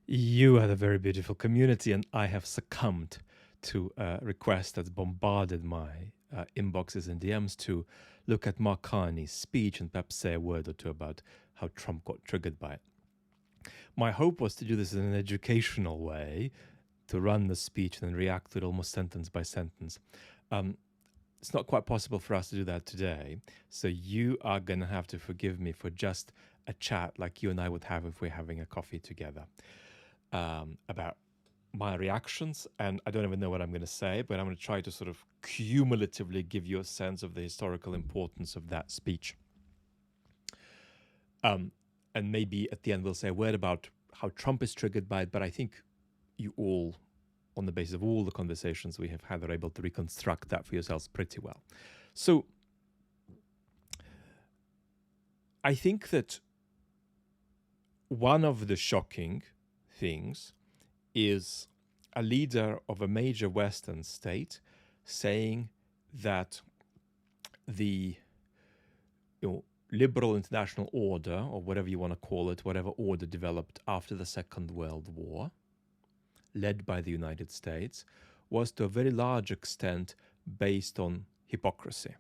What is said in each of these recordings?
You had a very beautiful community, and I have succumbed to a request that's bombarded my inboxes and DMs to look at Mark Carney's speech and perhaps say a word or two about how Trump got triggered by it. My hope was to do this in an educational way, to run the speech and then react to it almost sentence by sentence. It's not quite possible for us to do that today, so you are going to have to forgive me for just a chat like you and I would have if we're having a coffee together, about my reactions. And I don't even know what I'm going to say, but I'm going to try to sort of cumulatively give you a sense of the historical importance of that speech. And maybe at the end we'll say a word about how Trump is triggered by it, but I think you all, on the basis of all the conversations we have had, are able to reconstruct that for yourselves pretty well. So I think that one of the shocking things is a leader of a major Western state saying that the liberal international order, or whatever you want to call it, whatever order developed after the Second World War, led by the United States, was to a very large extent based on hypocrisy.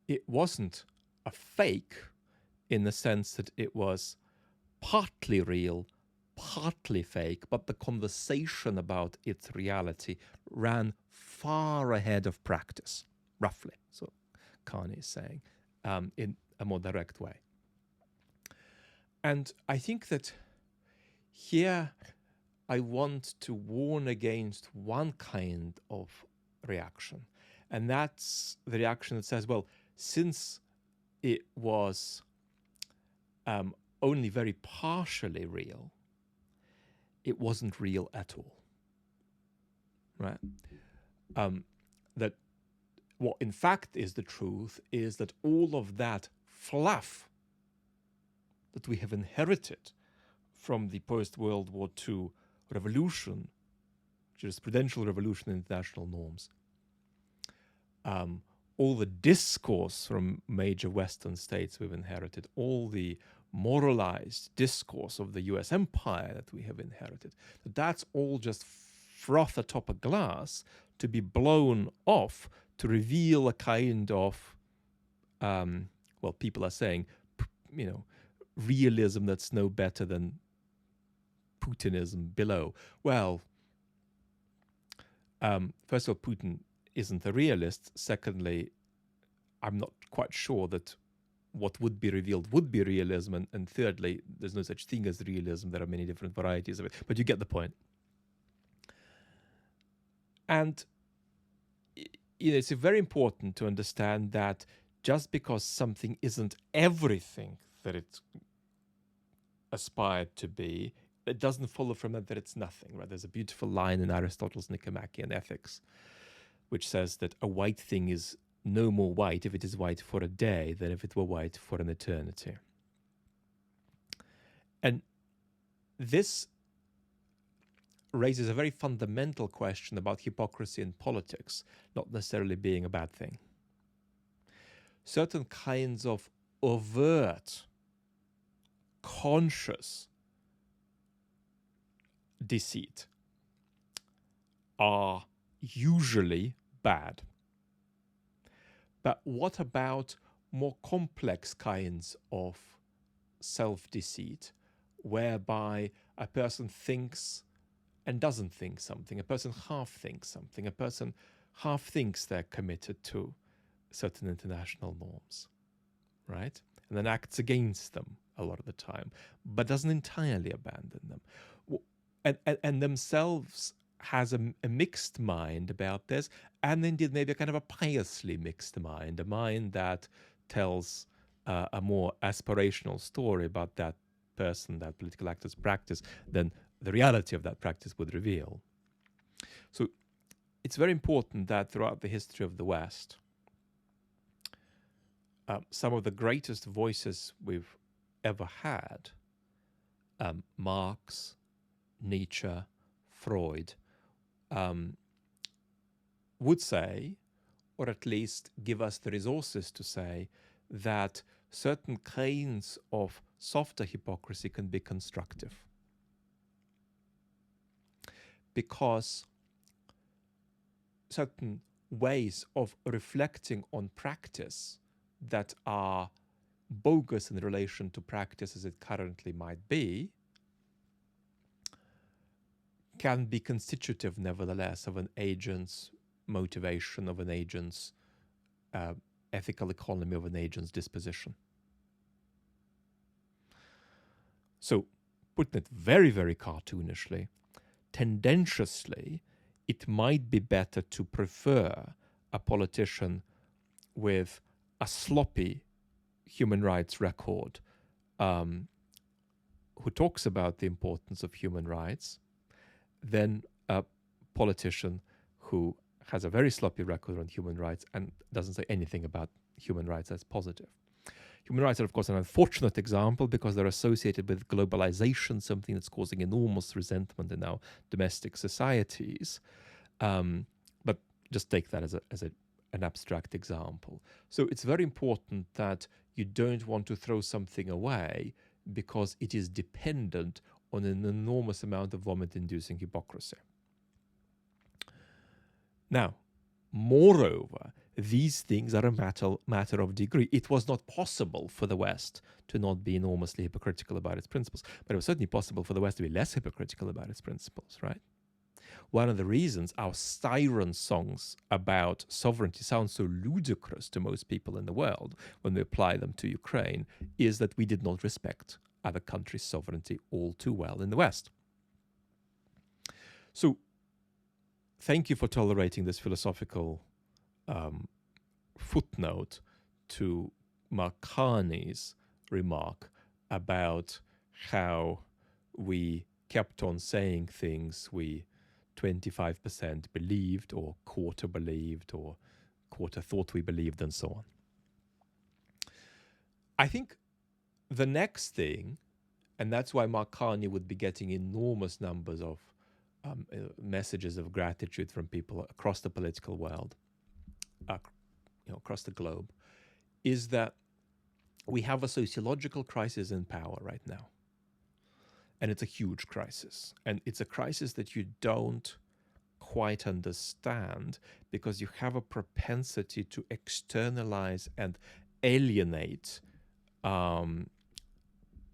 It wasn't a fake in the sense that it was partly real, partly fake, but the conversation about its reality ran far ahead of practice, roughly. So Carney is saying, in a more direct way. And I think that here I want to warn against one kind of reaction, and that's the reaction that says, well, since it was only very partially real, it wasn't real at all, right? That what in fact is the truth is that all of that fluff that we have inherited from the post-World War II revolution, jurisprudential revolution in international norms, all the discourse from major Western states we've inherited, all the moralized discourse of the US empire that we have inherited, that's all just froth atop a glass to be blown off to reveal a kind of, well, people are saying, realism that's no better than Putinism below. Well, first of all, Putin isn't a realist. Secondly, I'm not quite sure that what would be revealed would be realism. And thirdly, there's no such thing as realism. There are many different varieties of it. But you get the point. And it's very important to understand that just because something isn't everything that it aspired to be, it doesn't follow from that it's nothing, right? There's a beautiful line in Aristotle's Nicomachean Ethics, which says that a white thing is no more white if it is white for a day than if it were white for an eternity. And this raises a very fundamental question about hypocrisy in politics, not necessarily being a bad thing. Certain kinds of overt, conscious deceit are usually bad. But what about more complex kinds of self-deceit, whereby a person thinks and doesn't think something, a person half thinks something, a person half thinks they're committed to certain international norms, right? And then acts against them a lot of the time, but doesn't entirely abandon them. And themselves has a mixed mind about this, and indeed maybe a kind of a piously mixed mind, a mind that tells a more aspirational story about that person, that political actor's practice, than the reality of that practice would reveal. So it's very important that throughout the history of the West, some of the greatest voices we've ever had, Marx, Nietzsche, Freud, would say, or at least give us the resources to say, that certain kinds of softer hypocrisy can be constructive. because certain ways of reflecting on practice that are bogus in relation to practice as it currently might be can be constitutive, nevertheless, of an agent's motivation, of an agent's ethical economy, of an agent's disposition. So, putting it very, very cartoonishly, tendentiously, it might be better to prefer a politician with a sloppy human rights record who talks about the importance of human rights than a politician who has a very sloppy record on human rights and doesn't say anything about human rights as positive. Human rights are, of course, an unfortunate example because they're associated with globalization, something that's causing enormous resentment in our domestic societies. But just take that as an abstract example. So it's very important that you don't want to throw something away because it is dependent on an enormous amount of vomit-inducing hypocrisy. Now, moreover, these things are a matter of degree. It was not possible for the West to not be enormously hypocritical about its principles, but it was certainly possible for the West to be less hypocritical about its principles, right? One of the reasons our siren songs about sovereignty sound so ludicrous to most people in the world when we apply them to Ukraine is that we did not respect other countries' sovereignty all too well in the West. So, thank you for tolerating this philosophical footnote to Mark Carney's remark about how we kept on saying things we 25% believed or quarter believed or quarter thought we believed and so on. I think the next thing, and that's why Mark Carney would be getting enormous numbers of messages of gratitude from people across the political world, across the globe, is that we have a sociological crisis in power right now. And it's a huge crisis. And it's a crisis that you don't quite understand because you have a propensity to externalize and alienate from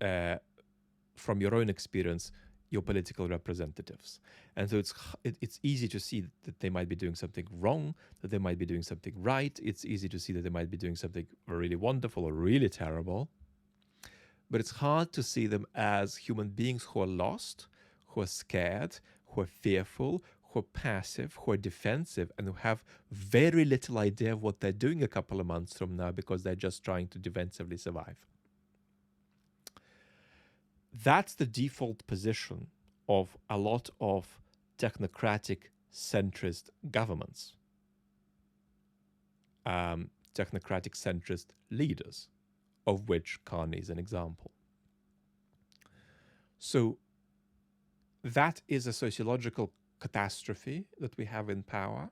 your own experience your political representatives. And so it's easy to see that they might be doing something wrong, that they might be doing something right. It's easy to see that they might be doing something really wonderful or really terrible. But it's hard to see them as human beings who are lost, who are scared, who are fearful, who are passive, who are defensive, and who have very little idea of what they're doing a couple of months from now because they're just trying to defensively survive. That's the default position of a lot of technocratic centrist governments, technocratic centrist leaders, of which Carney is an example. So that is a sociological catastrophe that we have in power.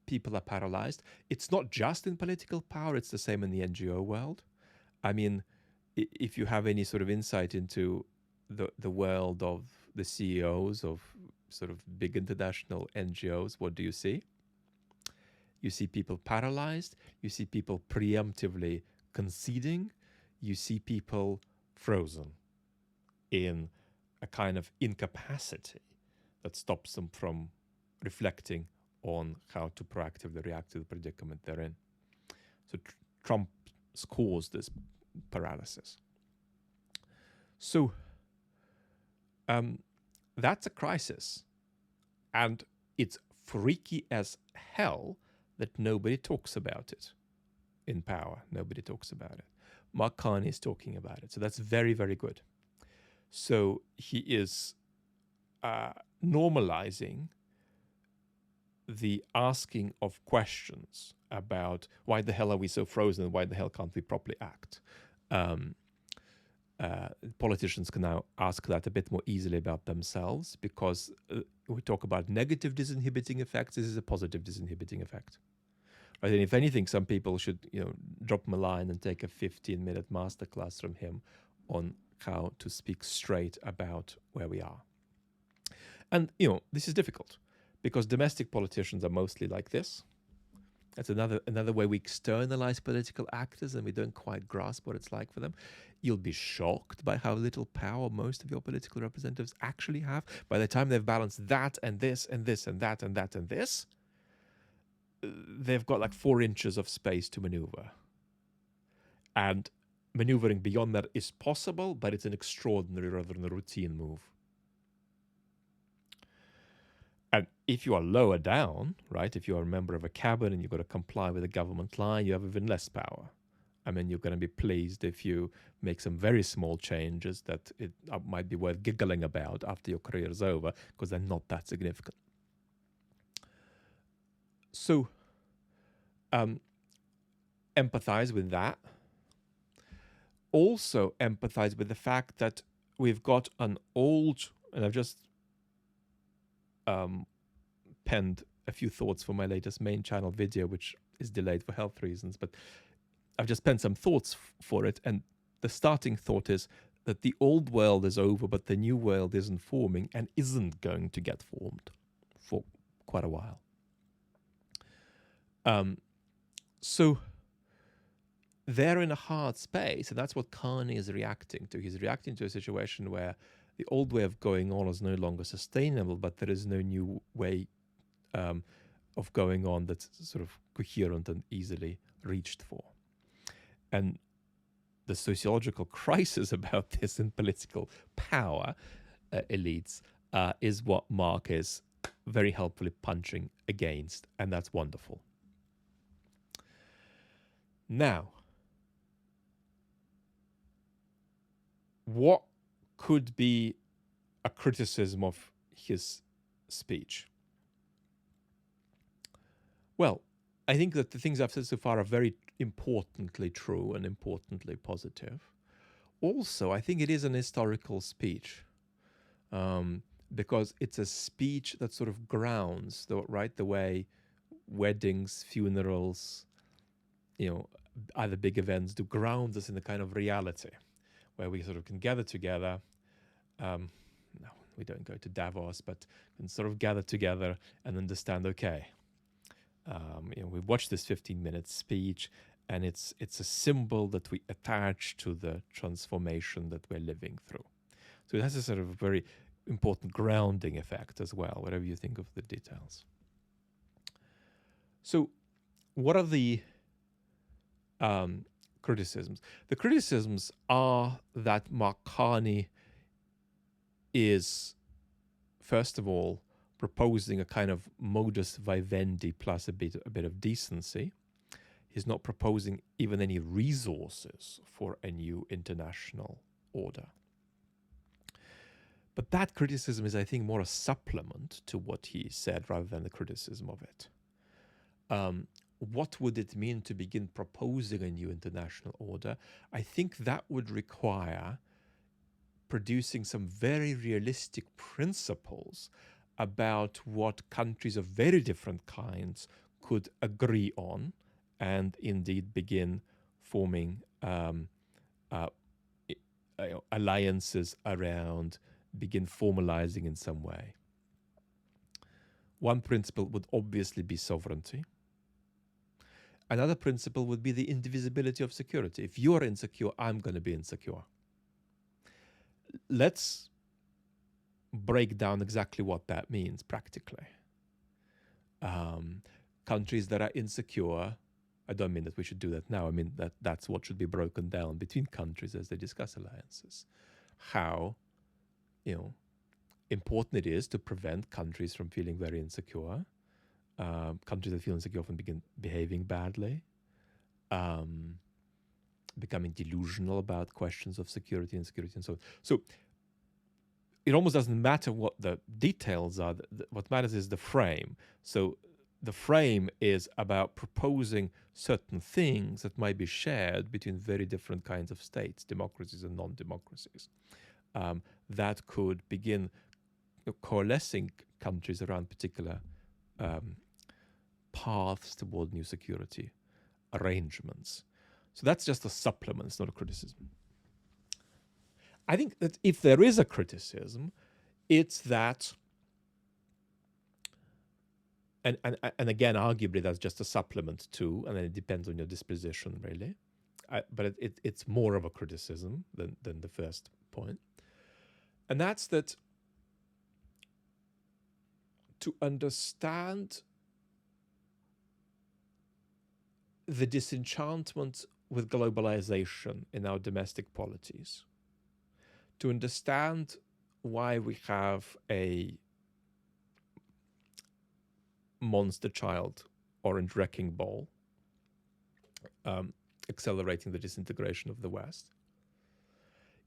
People are paralyzed. It's not just in political power, it's the same in the NGO world. I mean, if you have any sort of insight into the world of the CEOs of sort of big international NGOs, what do you see? You see people paralyzed. You see people preemptively conceding. You see people frozen in a kind of incapacity that stops them from reflecting on how to proactively react to the predicament they're in. So Trump's caused this paralysis. So that's a crisis. And it's freaky as hell that nobody talks about it in power. Nobody talks about it. Mark Carney is talking about it. So that's very, very good. So he is normalizing the asking of questions about why the hell are we so frozen and why the hell can't we properly act. Politicians can now ask that a bit more easily about themselves because we talk about negative disinhibiting effects. This is a positive disinhibiting effect. Right? And if anything, some people should drop him a line and take a 15-minute masterclass from him on how to speak straight about where we are. And, this is difficult because domestic politicians are mostly like this. That's another way we externalize political actors and we don't quite grasp what it's like for them. You'll be shocked by how little power most of your political representatives actually have. By the time they've balanced that and this and this and that and that and this, they've got like 4 inches of space to maneuver. And maneuvering beyond that is possible, but it's an extraordinary rather than a routine move. And if you are lower down, right, if you are a member of a cabinet and you've got to comply with a government line, you have even less power. I mean, you're going to be pleased if you make some very small changes that it might be worth giggling about after your career is over, because they're not that significant. So, empathize with that. Also empathize with the fact that we've got an old, and I've just penned a few thoughts for my latest main channel video, which is delayed for health reasons, but I've just penned some thoughts for it. And the starting thought is that the old world is over, but the new world isn't forming and isn't going to get formed for quite a while. So they're in a hard space, and that's what Carney is reacting to. He's reacting to a situation where the old way of going on is no longer sustainable, but there is no new way of going on that's sort of coherent and easily reached for. And the sociological crisis about this in political power elites is what Mark is very helpfully punching against, and that's wonderful. Now, what could be a criticism of his speech? Well, I think that the things I've said so far are very importantly true and importantly positive. Also, I think it is an historical speech because it's a speech that sort of grounds, the way weddings, funerals, other big events do ground us in the kind of reality where we sort of can gather together. No, we don't go to Davos, but can sort of gather together and understand, okay, we watched this 15-minute speech, and it's a symbol that we attach to the transformation that we're living through. So it has a sort of very important grounding effect as well, whatever you think of the details. So what are the criticisms? The criticisms are that Mark Carney is, first of all, proposing a kind of modus vivendi plus a bit of decency. He's not proposing even any resources for a new international order. But that criticism is, I think, more a supplement to what he said rather than the criticism of it. What would it mean to begin proposing a new international order? I think that would require producing some very realistic principles about what countries of very different kinds could agree on and indeed begin forming alliances around, begin formalizing in some way. One principle would obviously be sovereignty. Another principle would be the indivisibility of security. If you are insecure, I'm going to be insecure. Let's break down exactly what that means practically. Countries that are insecure, I don't mean that we should do that now. I mean that that's what should be broken down between countries as they discuss alliances. How, important it is to prevent countries from feeling very insecure. Countries that feel insecure often begin behaving badly, becoming delusional about questions of security and so on. So it almost doesn't matter what the details are. What matters is the frame. So the frame is about proposing certain things that might be shared between very different kinds of states, democracies and non-democracies, that could begin coalescing countries around particular paths toward new security arrangements. So that's just a supplement, it's not a criticism. I think that if there is a criticism, it's that And again, arguably, that's just a supplement to, and then it depends on your disposition, really. But it's more of a criticism than the first point. And that's that to understand the disenchantment with globalization in our domestic polities, to understand why we have a monster child orange wrecking ball accelerating the disintegration of the West,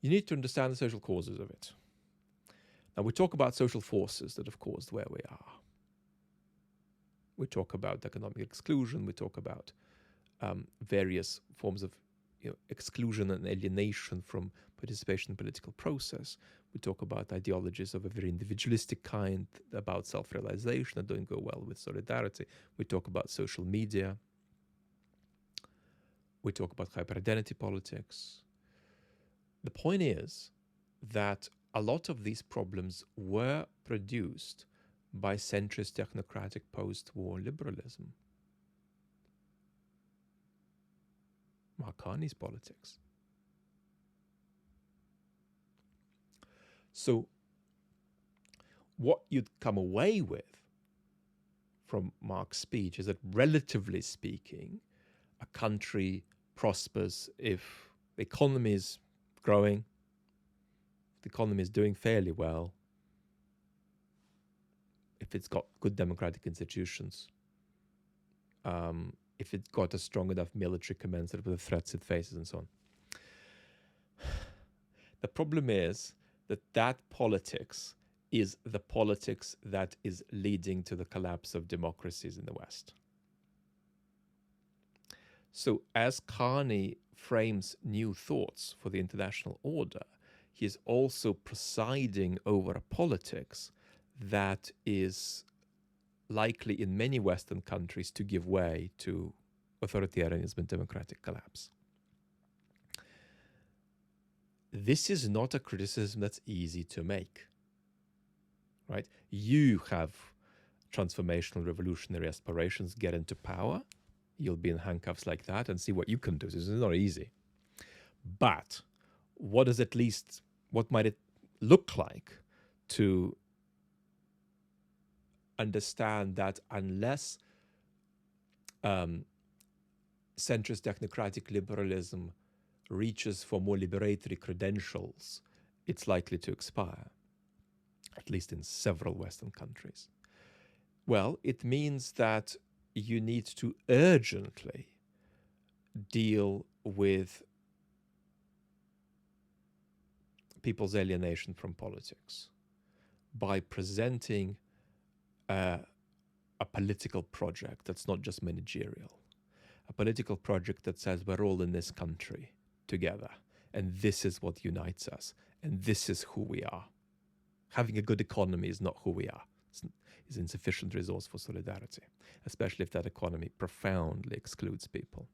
you need to understand the social causes of it. Now, we talk about social forces that have caused where we are. We talk about economic exclusion. We talk about various forms of exclusion and alienation from participation in political process. We talk about ideologies of a very individualistic kind, about self-realization that don't go well with solidarity. We talk about social media. We talk about hyper-identity politics. The point is that a lot of these problems were produced by centrist technocratic post-war liberalism. Carney's politics. So what you'd come away with from Mark's speech is that, relatively speaking, a country prospers if the economy is growing, the economy is doing fairly well, if it's got good democratic institutions, if it's got a strong enough military commensurate with the threats it faces, and so on. The problem is that politics is the politics that is leading to the collapse of democracies in the West. So as Carney frames new thoughts for the international order, he is also presiding over a politics that is likely in many Western countries to give way to authoritarianism and democratic collapse. This is not a criticism that's easy to make, right? You have transformational revolutionary aspirations, get into power, you'll be in handcuffs like that and see what you can do. This is not easy. But what might it look like to understand that unless centrist technocratic liberalism reaches for more liberatory credentials, it's likely to expire, at least in several Western countries? Well, it means that you need to urgently deal with people's alienation from politics by presenting a political project that's not just managerial, a political project that says we're all in this country together, and this is what unites us, and this is who we are. Having a good economy is not who we are. It's insufficient resource for solidarity, especially if that economy profoundly excludes people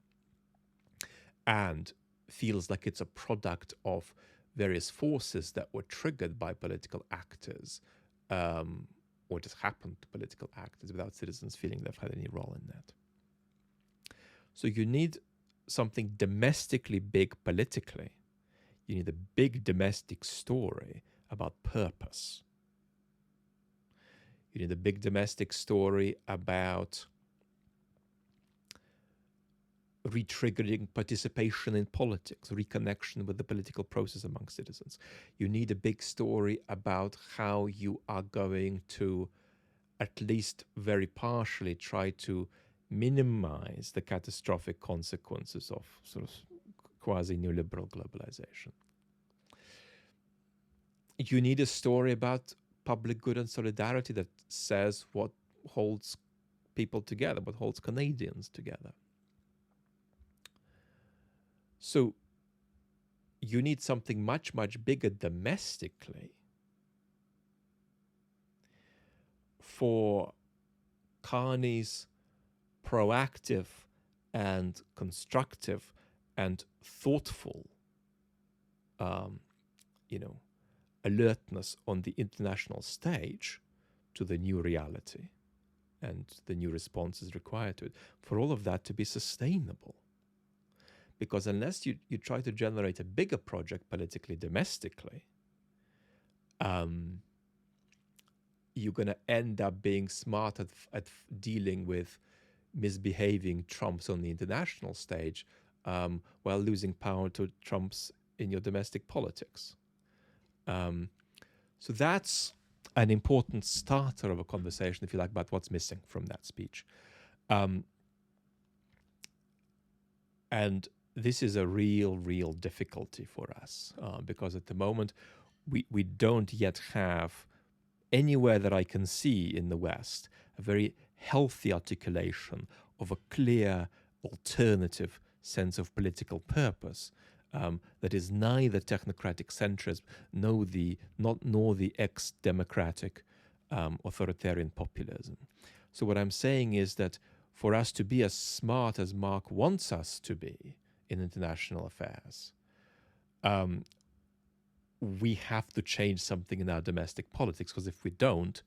and feels like it's a product of various forces that were triggered by political actors, or just happened to political actors without citizens feeling they've had any role in that. So you need something domestically big politically. You need a big domestic story about purpose. You need a big domestic story about retriggering participation in politics, reconnection with the political process among citizens. You need a big story about how you are going to, at least very partially, try to minimize the catastrophic consequences of sort of quasi-neoliberal globalization. You need a story about public good and solidarity that says what holds people together, what holds Canadians together. So you need something much, much bigger domestically for Carney's proactive and constructive and thoughtful alertness on the international stage to the new reality and the new responses required to it, for all of that to be sustainable. Because unless you try to generate a bigger project politically, domestically, you're going to end up being smart at dealing with misbehaving Trumps on the international stage, while losing power to Trumps in your domestic politics. So that's an important starter of a conversation, if you like, about what's missing from that speech. And this is a real difficulty for us, because at the moment we don't yet have anywhere that I can see in the West a very healthy articulation of a clear alternative sense of political purpose, that is neither technocratic centrism nor the ex-democratic authoritarian populism. So what I'm saying is that for us to be as smart as Mark wants us to be in international affairs, we have to change something in our domestic politics, because if we don't,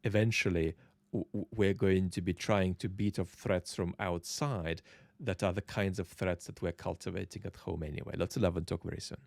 eventually we're going to be trying to beat off threats from outside that are the kinds of threats that we're cultivating at home anyway. Lots of love and talk very soon.